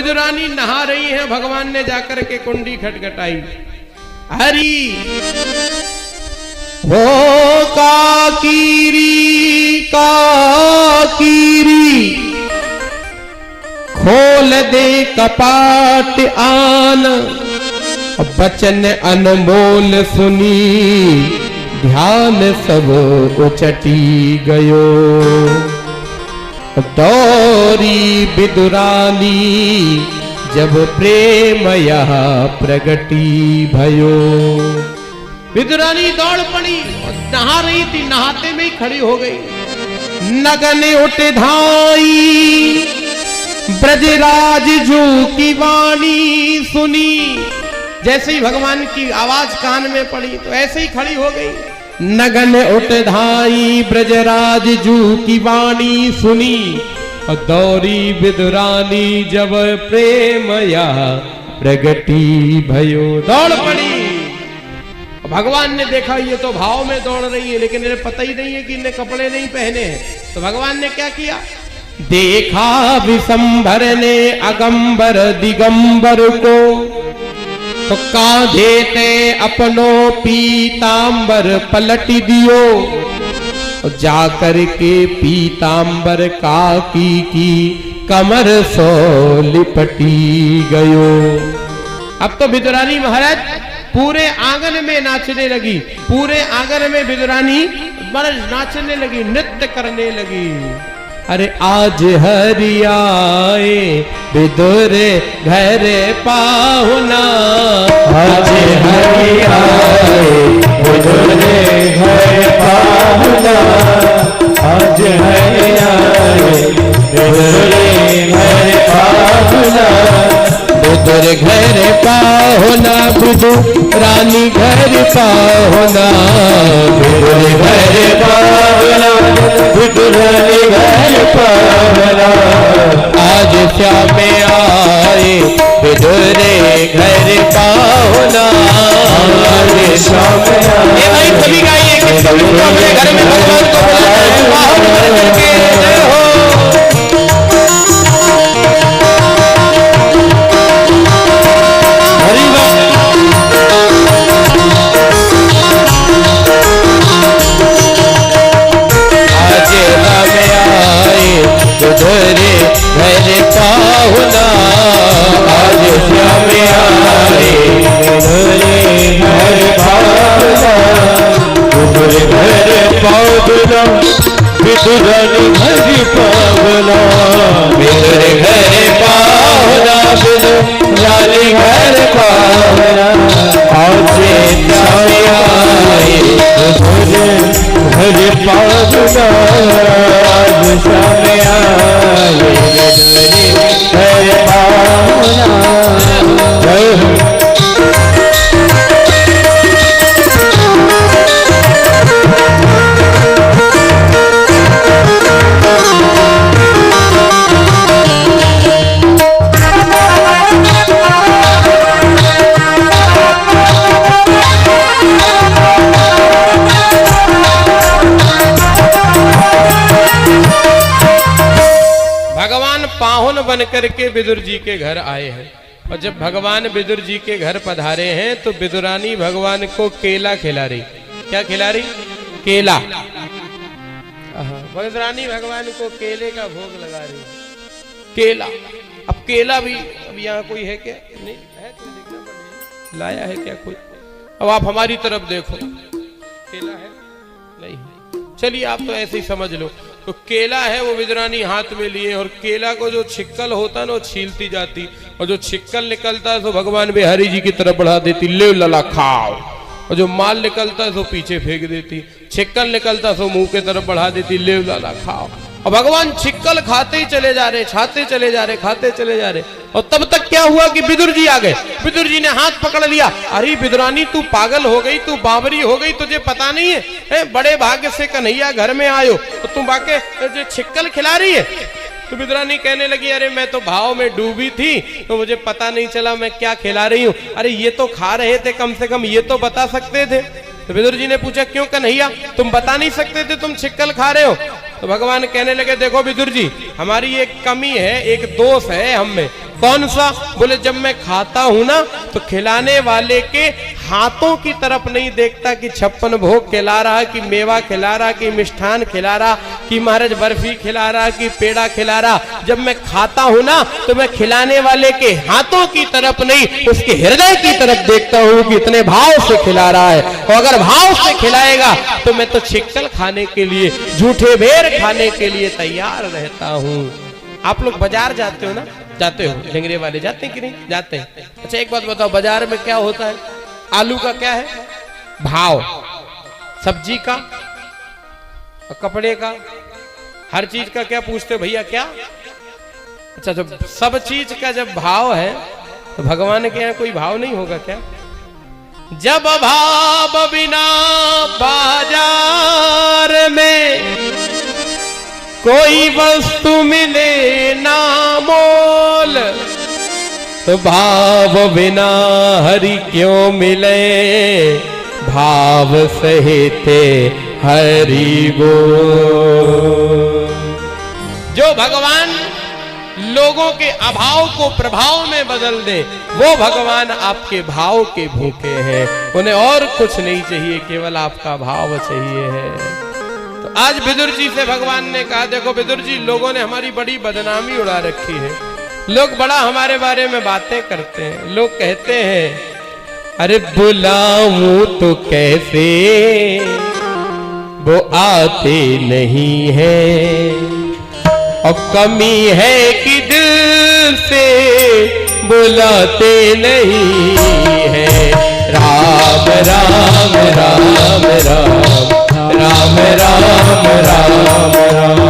विदुरानी नहा रही हैं, भगवान ने जाकर के कुंडी खटखटाई। हरी वो काकीरी काकीरी खोल दे कपाट आन, बचन अनमोल सुनी ध्यान सब उचटी गयो। दौरी विदुरानी जब प्रेम यहाँ प्रगटी भयो। विदुरानी दौड़ पड़ी, नहा रही थी, नहाते में ही खड़ी हो गई। नगन उठ धाई ब्रजराज जू की वाणी सुनी। जैसे ही भगवान की आवाज कान में पड़ी तो ऐसे ही खड़ी हो गई। नगन उठ धाई ब्रजराज जू की वाणी सुनी, दौरी विदुरानी जब प्रेम यहाँ प्रगटी भयो। दौड़ पड़ी। भगवान ने देखा ये तो भाव में दौड़ रही है, लेकिन इन्हें पता ही नहीं है कि इन्हें कपड़े नहीं पहने हैं। तो भगवान ने क्या किया, देखा विशंभर ने अगंबर दिगंबर को, तो कांधे ते अपनो पीतांबर पलट दियो। जाकर के पीतांबर काकी की कमर सो लिपटी गयो। अब तो विदुरानी महाराज पूरे आंगन में नाचने लगी। पूरे आंगन में विदुरानी नाचने लगी, नृत्य करने लगी। अरे आज हरि आए विदुर घर पाहुना, आज हरि आए विदुर घर पाहुना, आज हरि आए विदुर घर पाहुना। विदुर घर पाहुना विदुरानी घर पाहुना, विदुर घर पाहुना विदुरानी घर पाहुना। आज श्याम आए विदुर घर पाहुना, आज श्याम आए। सभी गाइए कि सभी को अपने घर में भगवान को बुलाते हैं। हो विदुरे घर पाहुना, आज श्याम आए विदुरे घर पाहुना, विदुर घर पाहुना विदुरानी घर पाहुना, विदुर घर पाहुना विदुरानी घर पाहुना। आज श्याम आए विदुर घर पाहुना, आज श्याम आए विदुर घर पाहुना। पाहुन बन करके विदुर जी के घर आए हैं। और जब भगवान विदुर जी के घर पधारे हैं तो विदुरानी भगवान को केला खिला रही। क्या खिला रही? केला। विदुरानी भगवान को केले का भोग लगा रही। केला। अब केला भी अब यहाँ कोई है क्या? नहीं है, कोई देखना पड़ेगा। लाया है क्या कोई? अब आप हमारी तरफ देखो, केला है? नहीं। चलिए आप तो ऐसे ही समझ लो। तो केला है वो विदुरानी हाथ में लिए, और केला को जो छिक्कल होता है ना वो छीलती जाती, और जो छिक्कल निकलता है तो भगवान बिहारी जी की तरफ बढ़ा देती, ले लला खाओ। और जो माल निकलता है तो पीछे फेंक देती, छिक्कल निकलता तो मुंह के तरफ बढ़ा देती, ले लला खाओ। और भगवान छिक्कल खाते ही चले जा रहे, खाते चले जा रहे, खाते चले जा रहे। और तब तक क्या हुआ कि विदुर जी आ गए। विदुर जी ने हाथ पकड़ लिया। अरे विदुरानी तू पागल हो गई, तू बावरी हो गई, तुझे पता नहीं है? बड़े भाग्य से कन्हैया घर में आयो तो तुम बाके जो छिक्कल खिला रही है। तो विदुरानी कहने लगी अरे मैं तो भाव में डूबी थी तो मुझे पता नहीं चला मैं क्या खिला रही हूँ। अरे ये तो खा रहे थे, कम से कम ये तो बता सकते थे। तो विदुर जी ने पूछा क्यों कन्हैया, तुम बता नहीं सकते थे, तुम छिक्कल खा रहे हो? तो भगवान कहने लगे देखो विदुर जी, हमारी एक कमी है, एक दोष है हम में। कौन सा? बोले जब मैं खाता हूं ना तो खिलाने वाले के हाथों की तरफ नहीं देखता कि 56 भोग खिला रहा, कि मेवा खिला रहा, कि मिष्ठान खिला रहा, कि महाराज बर्फी खिला रहा, कि पेड़ा खिला रहा। जब मैं खाता हूं ना तो मैं खिलाने वाले के हाथों की तरफ नहीं, उसके हृदय की तरफ देखता हूं कि इतने भाव से खिला रहा है। और अगर भाव से खिलाएगा तो मैं तो छिक्कल खाने के लिए, झूठे बेर खाने के लिए तैयार रहता हूं। आप लोग बाजार जाते हो ना? जाते हो, ढेंगरे वाले जाते हैं कि नहीं? जाते हैं। अच्छा एक बात बताओ, बाजार में क्या होता है? आलू का क्या है भाव, सब्जी का, कपड़े का, हर चीज का क्या पूछते हो भैया क्या? अच्छा जब सब चीज का जब भाव है तो भगवान के यहाँ कोई भाव नहीं होगा क्या? जब भाव बिना बाजार में कोई वस्तु मिले ना मोल, तो भाव बिना हरि क्यों मिले, भाव सहित हरि बोल। जो भगवान लोगों के अभाव को प्रभाव में बदल दे, वो भगवान आपके भाव के भूखे हैं। उन्हें और कुछ नहीं चाहिए, केवल आपका भाव चाहिए है। तो आज विदुर जी से भगवान ने कहा देखो विदुर जी, लोगों ने हमारी बड़ी बदनामी उड़ा रखी है, लोग बड़ा हमारे बारे में बातें करते हैं। लोग कहते हैं अरे बुलाऊं तो कैसे, वो आते नहीं है, और कमी है कि दिल से बुलाते नहीं है। राम राम राम राम राम राम राम राम राम।